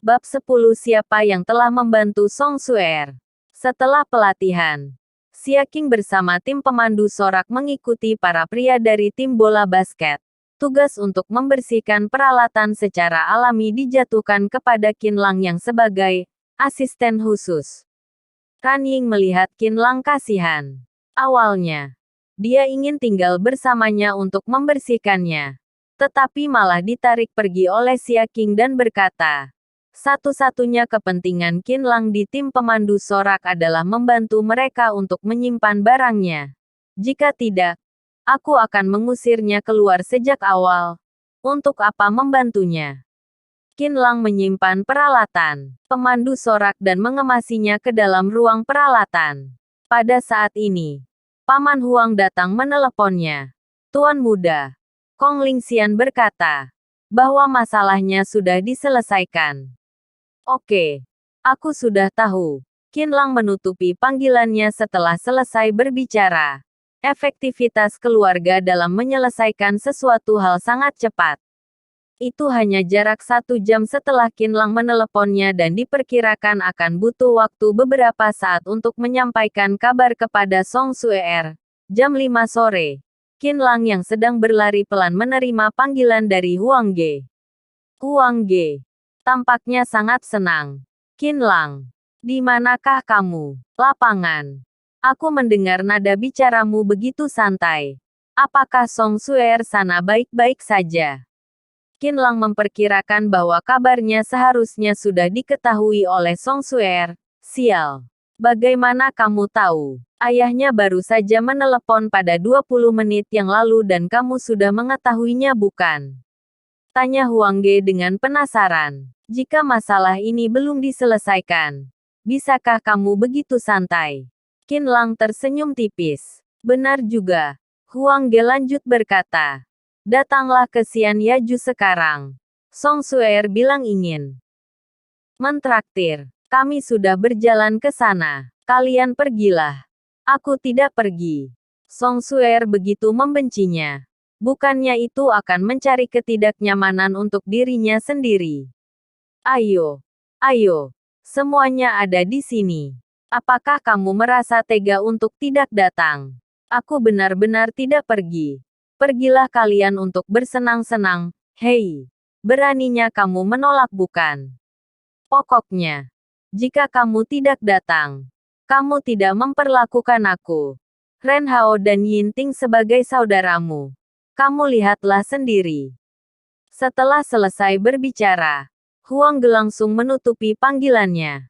Bab 10 Siapa yang telah membantu Song Suer? Setelah pelatihan, Xia Qing bersama tim pemandu sorak mengikuti para pria dari tim bola basket. Tugas untuk membersihkan peralatan secara alami dijatuhkan kepada Qin Lang yang sebagai asisten khusus. Ran Ying melihat Qin Lang kasihan. Awalnya, dia ingin tinggal bersamanya untuk membersihkannya. Tetapi malah ditarik pergi oleh Xia Qing dan berkata, satu-satunya kepentingan Qin Lang di tim pemandu sorak adalah membantu mereka untuk menyimpan barangnya. Jika tidak, aku akan mengusirnya keluar sejak awal. Untuk apa membantunya? Qin Lang menyimpan peralatan pemandu sorak dan mengemasinya ke dalam ruang peralatan. Pada saat ini, Paman Huang datang meneleponnya. Tuan muda, Kong Lingxian berkata, bahwa masalahnya sudah diselesaikan. Oke, aku sudah tahu. Qin Lang menutupi panggilannya setelah selesai berbicara. Efektivitas keluarga dalam menyelesaikan sesuatu hal sangat cepat. Itu hanya jarak 1 jam setelah Qin Lang meneleponnya dan diperkirakan akan butuh waktu beberapa saat untuk menyampaikan kabar kepada Song Suer. Jam 5 sore. Qin Lang yang sedang berlari pelan menerima panggilan dari Huang Ge. Huang Ge tampaknya sangat senang. Qin Lang, di manakah kamu? Lapangan. Aku mendengar nada bicaramu begitu santai. Apakah Song Suer sana baik-baik saja? Qin Lang memperkirakan bahwa kabarnya seharusnya sudah diketahui oleh Song Suer. Sial. Bagaimana kamu tahu? Ayahnya baru saja menelepon pada 20 menit yang lalu dan kamu sudah mengetahuinya bukan? Tanya Huang Ge dengan penasaran. Jika masalah ini belum diselesaikan, bisakah kamu begitu santai? Qin Lang tersenyum tipis. Benar juga. Huang Ge lanjut berkata. Datanglah ke Xian Yaju sekarang. Song Suer bilang ingin mentraktir. Kami sudah berjalan ke sana. Kalian pergilah. Aku tidak pergi. Song Suer begitu membencinya. Bukannya itu akan mencari ketidaknyamanan untuk dirinya sendiri. Ayo. Ayo. Semuanya ada di sini. Apakah kamu merasa tega untuk tidak datang? Aku benar-benar tidak pergi. Pergilah kalian untuk bersenang-senang, hei. Beraninya kamu menolak bukan? Pokoknya, jika kamu tidak datang, kamu tidak memperlakukan aku, Ren Hao dan Yin Ting sebagai saudaramu. Kamu lihatlah sendiri. Setelah selesai berbicara, Huang Ge langsung menutupi panggilannya.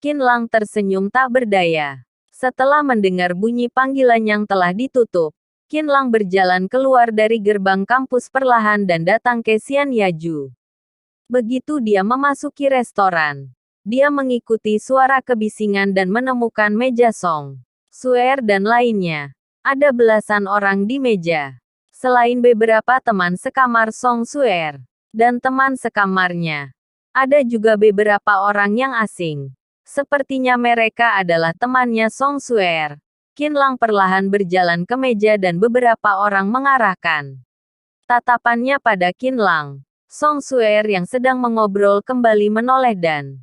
Qin Lang tersenyum tak berdaya. Setelah mendengar bunyi panggilan yang telah ditutup, Qin Lang berjalan keluar dari gerbang kampus perlahan dan datang ke Xian Yaju. Begitu dia memasuki restoran, dia mengikuti suara kebisingan dan menemukan meja Song Suer dan lainnya. Ada belasan orang di meja. Selain beberapa teman sekamar Song Suer dan teman sekamarnya, ada juga beberapa orang yang asing. Sepertinya mereka adalah temannya Song Suer. Qin Lang perlahan berjalan ke meja dan beberapa orang mengarahkan tatapannya pada Qin Lang. Song Suer yang sedang mengobrol kembali menoleh dan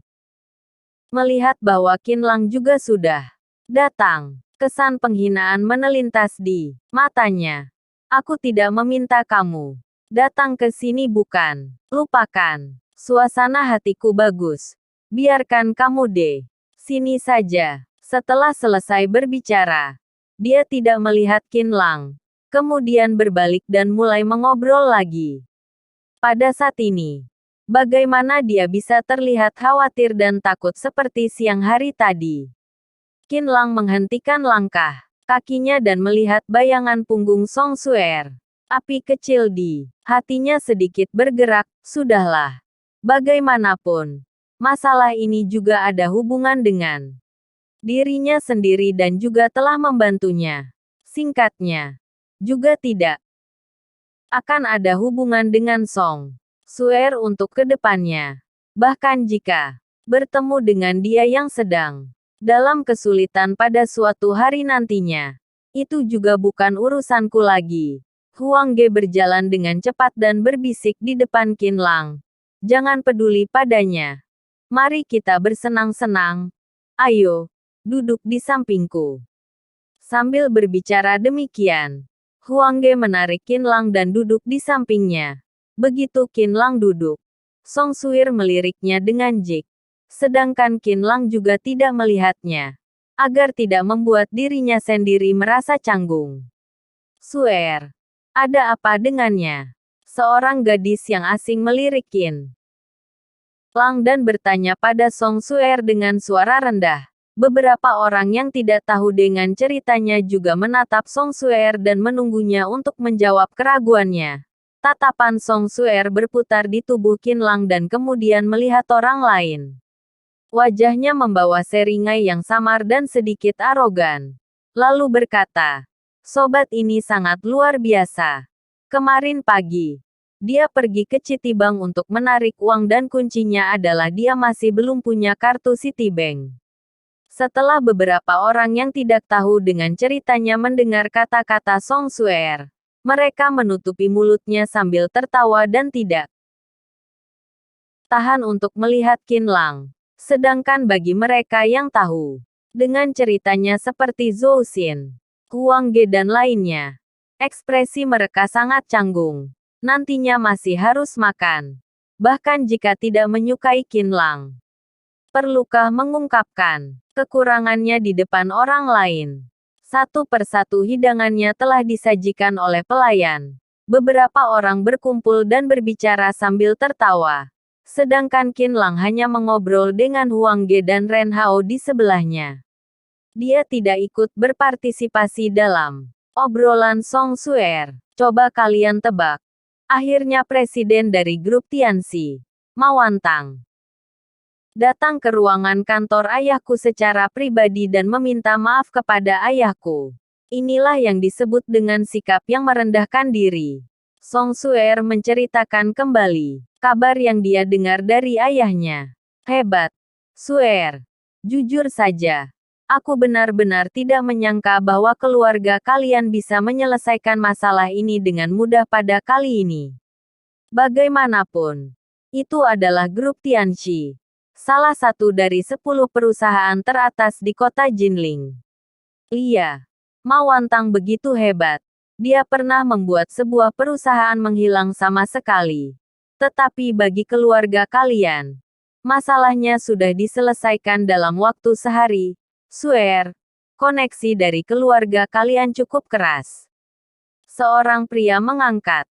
melihat bahwa Qin Lang juga sudah datang. Kesan penghinaan menelintas di matanya. Aku tidak meminta kamu datang ke sini bukan? Lupakan. Suasana hatiku bagus. Biarkan kamu deh. Sini saja. Setelah selesai berbicara, dia tidak melihat Qin Lang. Kemudian berbalik dan mulai mengobrol lagi. Pada saat ini, bagaimana dia bisa terlihat khawatir dan takut seperti siang hari tadi? Qin Lang menghentikan langkah kakinya dan melihat bayangan punggung Song Suer. Api kecil di hatinya sedikit bergerak. Sudahlah. Bagaimanapun, masalah ini juga ada hubungan dengan dirinya sendiri dan juga telah membantunya. Singkatnya, juga tidak akan ada hubungan dengan Song Suer untuk kedepannya. Bahkan jika bertemu dengan dia yang sedang dalam kesulitan pada suatu hari nantinya, itu juga bukan urusanku lagi. Huang Ge berjalan dengan cepat dan berbisik di depan Qin Lang. Jangan peduli padanya. Mari kita bersenang-senang. Ayo, duduk di sampingku. Sambil berbicara demikian, Huang Ge menarik Qin Lang dan duduk di sampingnya. Begitu Qin Lang duduk, Song Suer meliriknya dengan jik. Sedangkan Qin Lang juga tidak melihatnya, agar tidak membuat dirinya sendiri merasa canggung. Suer, ada apa dengannya? Seorang gadis yang asing melirik Qin Lang dan bertanya pada Song Suer dengan suara rendah. Beberapa orang yang tidak tahu dengan ceritanya juga menatap Song Suer dan menunggunya untuk menjawab keraguannya. Tatapan Song Suer berputar di tubuh Qin Lang dan kemudian melihat orang lain. Wajahnya membawa seringai yang samar dan sedikit arogan. Lalu berkata, "Sobat ini sangat luar biasa. Kemarin pagi, dia pergi ke Citibank untuk menarik uang dan kuncinya adalah dia masih belum punya kartu Citibank." Setelah beberapa orang yang tidak tahu dengan ceritanya mendengar kata-kata Song Suer, mereka menutupi mulutnya sambil tertawa dan tidak tahan untuk melihat Qin Lang. Sedangkan bagi mereka yang tahu dengan ceritanya seperti Zhou Xin, Huang Ge dan lainnya, ekspresi mereka sangat canggung. Nantinya masih harus makan. Bahkan jika tidak menyukai Qin Lang, perlukah mengungkapkan kekurangannya di depan orang lain? Satu persatu hidangannya telah disajikan oleh pelayan. Beberapa orang berkumpul dan berbicara sambil tertawa. Sedangkan Qin Lang hanya mengobrol dengan Huang Ge dan Ren Hao di sebelahnya. Dia tidak ikut berpartisipasi dalam obrolan Song Suer. Coba kalian tebak. Akhirnya presiden dari grup Tianxi, Ma Wantang, datang ke ruangan kantor ayahku secara pribadi dan meminta maaf kepada ayahku. Inilah yang disebut dengan sikap yang merendahkan diri. Song Suer menceritakan kembali kabar yang dia dengar dari ayahnya. Hebat, Suer. Jujur saja, aku benar-benar tidak menyangka bahwa keluarga kalian bisa menyelesaikan masalah ini dengan mudah pada kali ini. Bagaimanapun, itu adalah grup Tianxi, salah satu dari 10 perusahaan teratas di kota Jinling. Iya, Ma Wantang begitu hebat. Dia pernah membuat sebuah perusahaan menghilang sama sekali. Tetapi bagi keluarga kalian, masalahnya sudah diselesaikan dalam waktu sehari. Suer, koneksi dari keluarga kalian cukup keras. Seorang pria mengangkat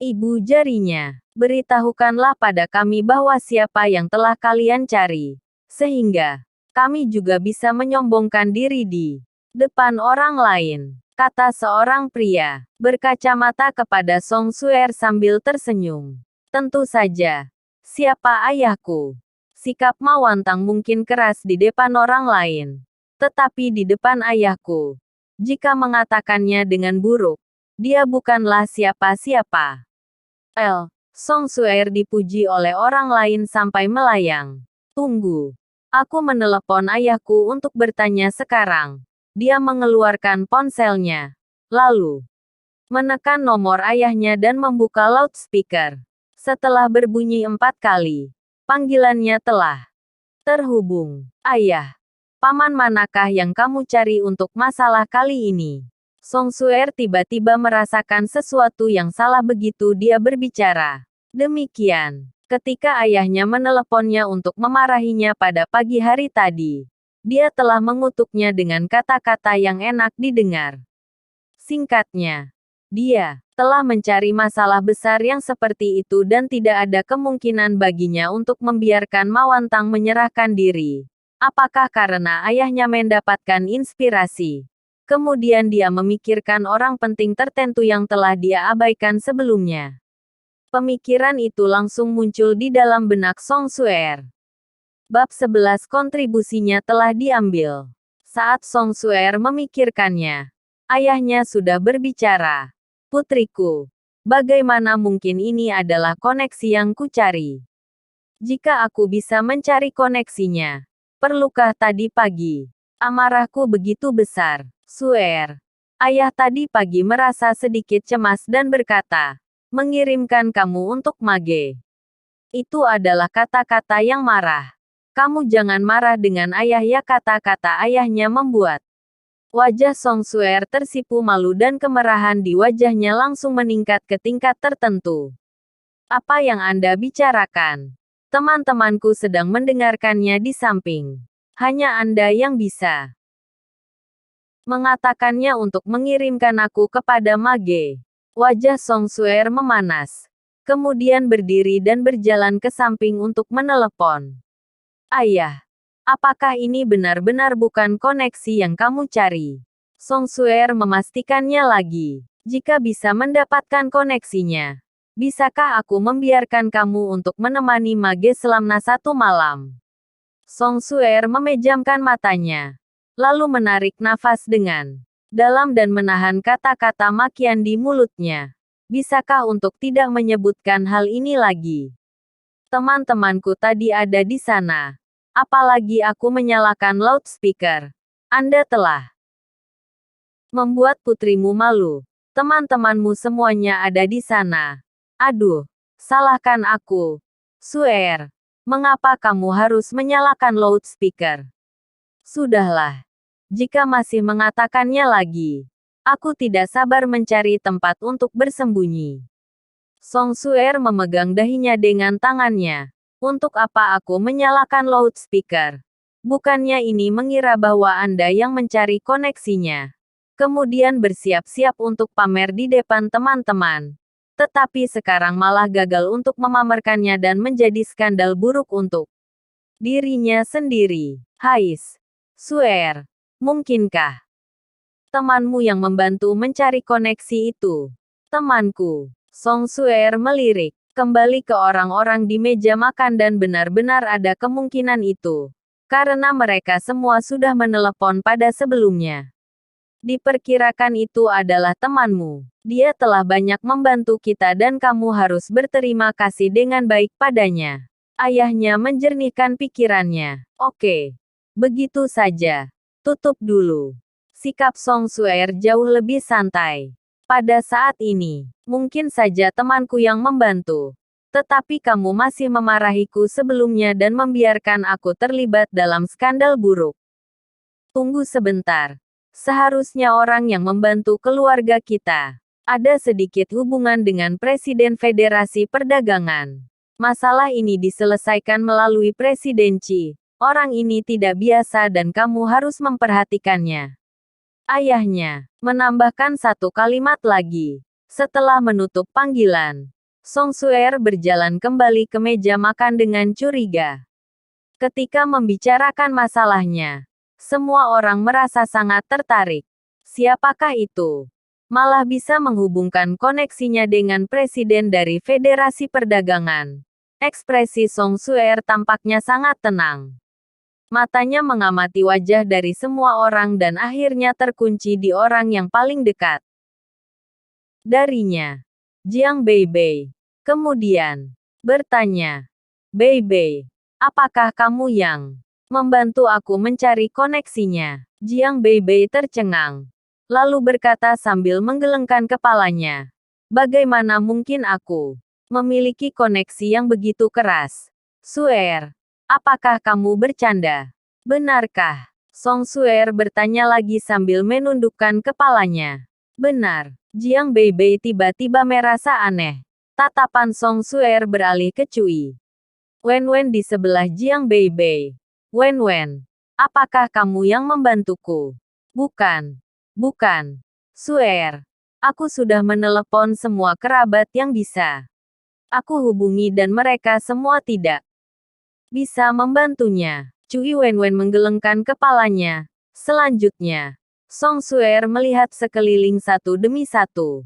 ibu jarinya. Beritahukanlah pada kami bahwa siapa yang telah kalian cari, sehingga kami juga bisa menyombongkan diri di depan orang lain, kata seorang pria, berkacamata kepada Song Suer sambil tersenyum. Tentu saja. Siapa ayahku? Sikap Ma Wantang mungkin keras di depan orang lain, tetapi di depan ayahku, jika mengatakannya dengan buruk, dia bukanlah siapa-siapa. Song Suer dipuji oleh orang lain sampai melayang. Tunggu. Aku menelepon ayahku untuk bertanya sekarang. Dia mengeluarkan ponselnya. Lalu, menekan nomor ayahnya dan membuka loudspeaker. Setelah berbunyi 4 kali, panggilannya telah terhubung. Ayah, paman manakah yang kamu cari untuk masalah kali ini? Song Suer tiba-tiba merasakan sesuatu yang salah begitu dia berbicara. Demikian, ketika ayahnya meneleponnya untuk memarahinya pada pagi hari tadi, dia telah mengutuknya dengan kata-kata yang enak didengar. Singkatnya, dia telah mencari masalah besar yang seperti itu dan tidak ada kemungkinan baginya untuk membiarkan Ma Wantang menyerahkan diri. Apakah karena ayahnya mendapatkan inspirasi? Kemudian dia memikirkan orang penting tertentu yang telah dia abaikan sebelumnya. Pemikiran itu langsung muncul di dalam benak Song Suer. Bab 11 kontribusinya telah diambil. Saat Song Suer memikirkannya, ayahnya sudah berbicara. Putriku, bagaimana mungkin ini adalah koneksi yang kucari? Jika aku bisa mencari koneksinya, perlukah tadi pagi? Amarahku begitu besar, Suer. Ayah tadi pagi merasa sedikit cemas dan berkata, mengirimkan kamu untuk Mage. Itu adalah kata-kata yang marah. Kamu jangan marah dengan ayah ya, kata-kata ayahnya membuat wajah Song Suer tersipu malu dan kemerahan di wajahnya langsung meningkat ke tingkat tertentu. Apa yang Anda bicarakan? Teman-temanku sedang mendengarkannya di samping. Hanya Anda yang bisa mengatakannya untuk mengirimkan aku kepada Mage. Wajah Song Suer memanas. Kemudian berdiri dan berjalan ke samping untuk menelepon. Ayah, apakah ini benar-benar bukan koneksi yang kamu cari? Song Suer memastikannya lagi. Jika bisa mendapatkan koneksinya, bisakah aku membiarkan kamu untuk menemani Mage selama 1 malam? Song Suer memejamkan matanya, lalu menarik nafas dengan dalam dan menahan kata-kata makian di mulutnya. Bisakah untuk tidak menyebutkan hal ini lagi? Teman-temanku tadi ada di sana. Apalagi aku menyalakan loudspeaker. Anda telah membuat putrimu malu. Teman-temanmu semuanya ada di sana. Aduh, salahkan aku. Suer, mengapa kamu harus menyalakan loudspeaker? Sudahlah. Jika masih mengatakannya lagi, aku tidak sabar mencari tempat untuk bersembunyi. Song Suer memegang dahinya dengan tangannya. Untuk apa aku menyalakan loudspeaker? Bukannya ini mengira bahwa Anda yang mencari koneksinya. Kemudian bersiap-siap untuk pamer di depan teman-teman. Tetapi sekarang malah gagal untuk memamerkannya dan menjadi skandal buruk untuk dirinya sendiri. Hais. Suer. Mungkinkah temanmu yang membantu mencari koneksi itu? Temanku. Song Suer melirik kembali ke orang-orang di meja makan dan benar-benar ada kemungkinan itu. Karena mereka semua sudah menelepon pada sebelumnya. Diperkirakan itu adalah temanmu. Dia telah banyak membantu kita dan kamu harus berterima kasih dengan baik padanya. Ayahnya menjernihkan pikirannya. Oke. Begitu saja. Tutup dulu. Sikap Song Suer jauh lebih santai. Pada saat ini, mungkin saja temanku yang membantu. Tetapi kamu masih memarahiku sebelumnya dan membiarkan aku terlibat dalam skandal buruk. Tunggu sebentar. Seharusnya orang yang membantu keluarga kita ada sedikit hubungan dengan Presiden Federasi Perdagangan. Masalah ini diselesaikan melalui presidensi. Orang ini tidak biasa dan kamu harus memperhatikannya. Ayahnya menambahkan satu kalimat lagi. Setelah menutup panggilan, Song Suer berjalan kembali ke meja makan dengan curiga. Ketika membicarakan masalahnya, semua orang merasa sangat tertarik. Siapakah itu? Malah bisa menghubungkan koneksinya dengan presiden dari Federasi Perdagangan. Ekspresi Song Suer tampaknya sangat tenang. Matanya mengamati wajah dari semua orang dan akhirnya terkunci di orang yang paling dekat darinya. Jiang Beibei. Kemudian bertanya, Beibei, apakah kamu yang membantu aku mencari koneksinya? Jiang Beibei tercengang. Lalu berkata sambil menggelengkan kepalanya. Bagaimana mungkin aku memiliki koneksi yang begitu keras? Suer. Apakah kamu bercanda? Benarkah? Song Suer bertanya lagi sambil menundukkan kepalanya. Benar. Jiang Beibei tiba-tiba merasa aneh. Tatapan Song Suer beralih ke Cui Wenwen di sebelah Jiang Beibei. Wenwen, apakah kamu yang membantuku? Bukan. Bukan. Suer. Aku sudah menelepon semua kerabat yang bisa aku hubungi dan mereka semua tidak bisa membantunya. Cui Wenwen menggelengkan kepalanya. Selanjutnya, Song Suer melihat sekeliling satu demi satu.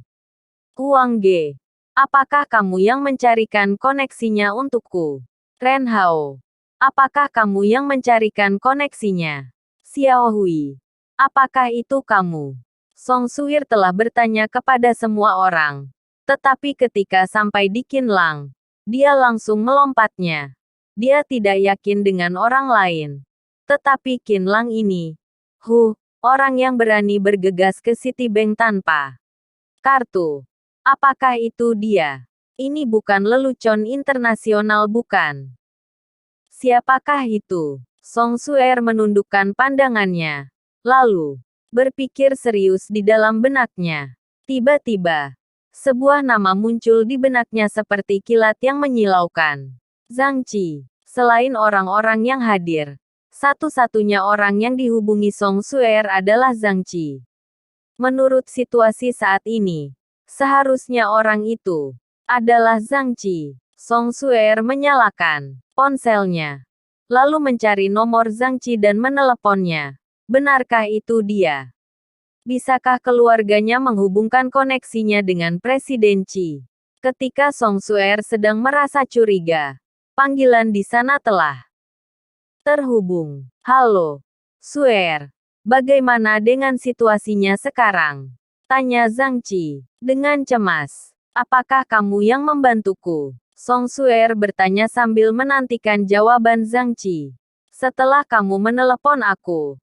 Huang Ge, apakah kamu yang mencarikan koneksinya untukku? Ren Hao, apakah kamu yang mencarikan koneksinya? Xiao Hui, apakah itu kamu? Song Suer telah bertanya kepada semua orang. Tetapi ketika sampai di Qinlang, dia langsung melompatnya. Dia tidak yakin dengan orang lain. Tetapi Qinlang ini, orang yang berani bergegas ke Citibank tanpa kartu. Apakah itu dia? Ini bukan lelucon internasional bukan? Siapakah itu? Song Suer menundukkan pandangannya. Lalu, berpikir serius di dalam benaknya. Tiba-tiba, sebuah nama muncul di benaknya seperti kilat yang menyilaukan. Zhang Qi. Selain orang-orang yang hadir, satu-satunya orang yang dihubungi Song Suer adalah Zhang Qi. Menurut situasi saat ini, seharusnya orang itu adalah Zhang Qi. Song Suer menyalakan ponselnya, lalu mencari nomor Zhang Qi dan meneleponnya. Benarkah itu dia? Bisakah keluarganya menghubungkan koneksinya dengan Presiden Qi? Ketika Song Suer sedang merasa curiga, panggilan di sana telah terhubung. Halo, Suer. Bagaimana dengan situasinya sekarang? Tanya Zhang Qi dengan cemas. Apakah kamu yang membantuku? Song Suer bertanya sambil menantikan jawaban Zhang Qi. Setelah kamu menelepon aku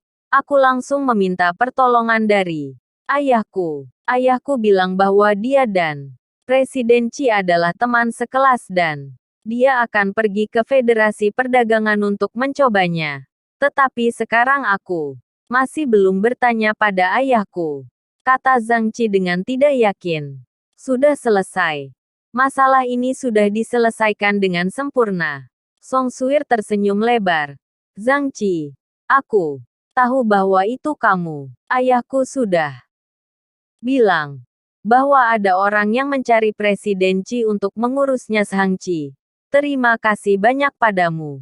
langsung meminta pertolongan dari ayahku. Ayahku bilang bahwa dia dan Presiden Qi adalah teman sekelas dan dia akan pergi ke Federasi Perdagangan untuk mencobanya. Tetapi sekarang aku masih belum bertanya pada ayahku, kata Zhang Qi dengan tidak yakin. Sudah selesai. Masalah ini sudah diselesaikan dengan sempurna. Song Suer tersenyum lebar. Zhang Qi, aku tahu bahwa itu kamu. Ayahku sudah bilang bahwa ada orang yang mencari Presiden Qi untuk mengurusnya. Zhang Qi, terima kasih banyak padamu.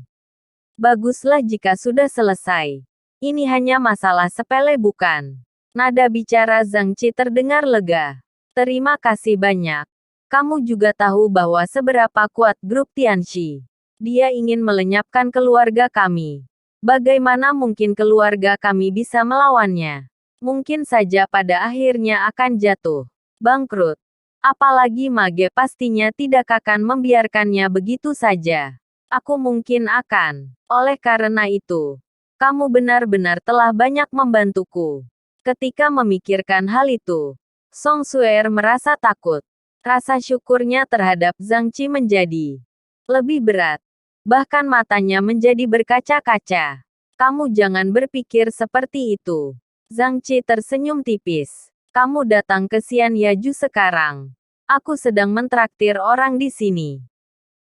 Baguslah jika sudah selesai. Ini hanya masalah sepele bukan? Nada bicara Zhang Qi terdengar lega. Terima kasih banyak. Kamu juga tahu bahwa seberapa kuat grup Tianxi. Dia ingin melenyapkan keluarga kami. Bagaimana mungkin keluarga kami bisa melawannya? Mungkin saja pada akhirnya akan jatuh bangkrut. Apalagi Mage pastinya tidak akan membiarkannya begitu saja. Aku mungkin akan. Oleh karena itu, kamu benar-benar telah banyak membantuku. Ketika memikirkan hal itu, Song Suer merasa takut. Rasa syukurnya terhadap Zhang Qi menjadi lebih berat. Bahkan matanya menjadi berkaca-kaca. Kamu jangan berpikir seperti itu. Zhang Qi tersenyum tipis. Kamu datang ke Xian Yaju sekarang. Aku sedang mentraktir orang di sini.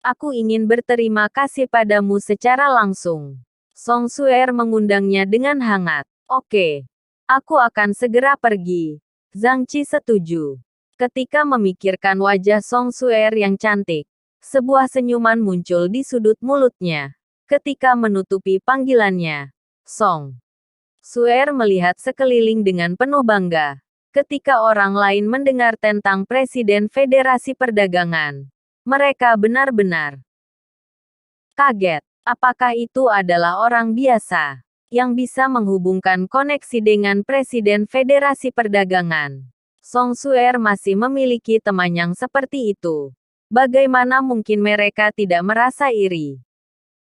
Aku ingin berterima kasih padamu secara langsung. Song Suer mengundangnya dengan hangat. Oke. Aku akan segera pergi. Zhang Qi setuju. Ketika memikirkan wajah Song Suer yang cantik, sebuah senyuman muncul di sudut mulutnya. Ketika menutupi panggilannya, Song Suer melihat sekeliling dengan penuh bangga. Ketika orang lain mendengar tentang Presiden Federasi Perdagangan, mereka benar-benar kaget. Apakah itu adalah orang biasa yang bisa menghubungkan koneksi dengan Presiden Federasi Perdagangan? Song Suer masih memiliki teman yang seperti itu. Bagaimana mungkin mereka tidak merasa iri?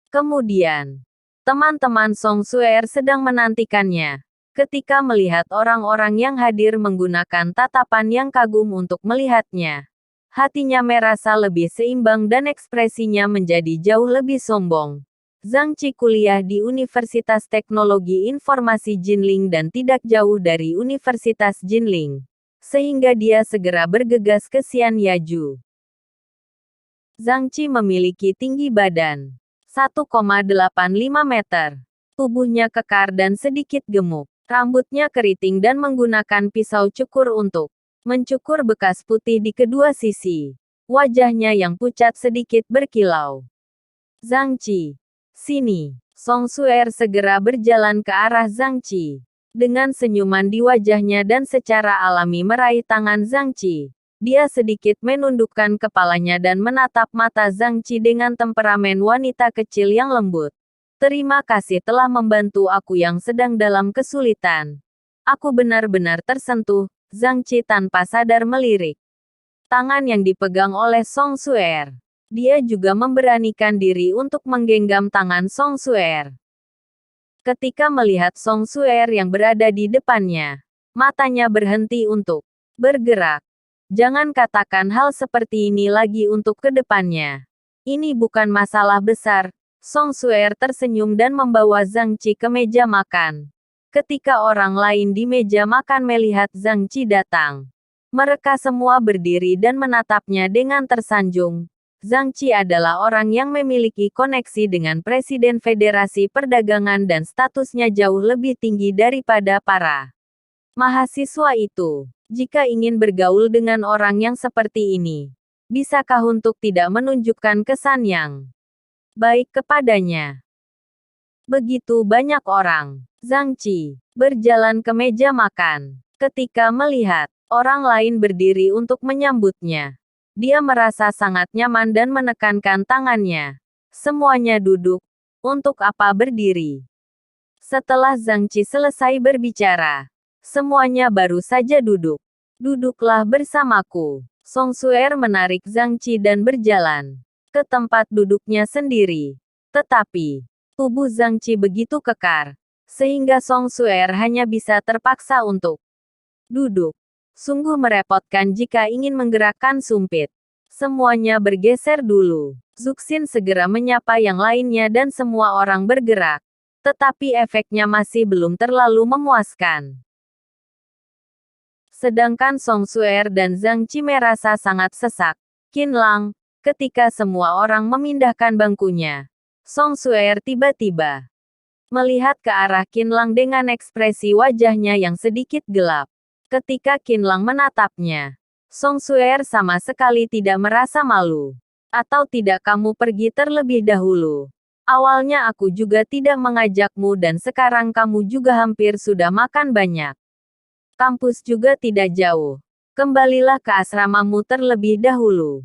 Kemudian, teman-teman Song Suer sedang menantikannya. Ketika melihat orang-orang yang hadir menggunakan tatapan yang kagum untuk melihatnya, hatinya merasa lebih seimbang dan ekspresinya menjadi jauh lebih sombong. Zhang Qi kuliah di Universitas Teknologi Informasi Jinling dan tidak jauh dari Universitas Jinling. Sehingga dia segera bergegas ke Xian Yaju. Zhang Qi memiliki tinggi badan 1,85 meter. Tubuhnya kekar dan sedikit gemuk. Rambutnya keriting dan menggunakan pisau cukur untuk mencukur bekas putih di kedua sisi. Wajahnya yang pucat sedikit berkilau. Zhang Qi, sini. Song Suer segera berjalan ke arah Zhang Qi. Dengan senyuman di wajahnya dan secara alami meraih tangan Zhang Qi. Dia sedikit menundukkan kepalanya dan menatap mata Zhang Qi dengan temperamen wanita kecil yang lembut. Terima kasih telah membantu aku yang sedang dalam kesulitan. Aku benar-benar tersentuh. Zhang Qi tanpa sadar melirik tangan yang dipegang oleh Song Suer. Dia juga memberanikan diri untuk menggenggam tangan Song Suer. Ketika melihat Song Suer yang berada di depannya, matanya berhenti untuk bergerak. Jangan katakan hal seperti ini lagi untuk kedepannya. Ini bukan masalah besar. Song Suer tersenyum dan membawa Zhang Qi ke meja makan. Ketika orang lain di meja makan melihat Zhang Qi datang, mereka semua berdiri dan menatapnya dengan tersanjung. Zhang Qi adalah orang yang memiliki koneksi dengan Presiden Federasi Perdagangan dan statusnya jauh lebih tinggi daripada para mahasiswa itu. Jika ingin bergaul dengan orang yang seperti ini, bisakah untuk tidak menunjukkan kesan yang baik kepadanya? Begitu banyak orang. Zhang Qi berjalan ke meja makan. Ketika melihat orang lain berdiri untuk menyambutnya, dia merasa sangat nyaman dan menekankan tangannya. Semuanya duduk. Untuk apa berdiri? Setelah Zhang Qi selesai berbicara, semuanya baru saja duduk. Duduklah bersamaku. Song Suer menarik Zhang Qi dan berjalan ke tempat duduknya sendiri. Tetapi, tubuh Zhang Qi begitu kekar, sehingga Song Suer hanya bisa terpaksa untuk duduk. Sungguh merepotkan jika ingin menggerakkan sumpit. Semuanya bergeser dulu. Zuxin segera menyapa yang lainnya dan semua orang bergerak. Tetapi efeknya masih belum terlalu memuaskan. Sedangkan Song Suer dan Zhang Qi merasa sangat sesak. Qin Lang, ketika semua orang memindahkan bangkunya, Song Suer tiba-tiba melihat ke arah Qin Lang dengan ekspresi wajahnya yang sedikit gelap. Ketika Qin Lang menatapnya, Song Suer sama sekali tidak merasa malu. Atau tidak kamu pergi terlebih dahulu? Awalnya aku juga tidak mengajakmu dan sekarang kamu juga hampir sudah makan banyak. Kampus juga tidak jauh. Kembalilah ke asramamu terlebih dahulu.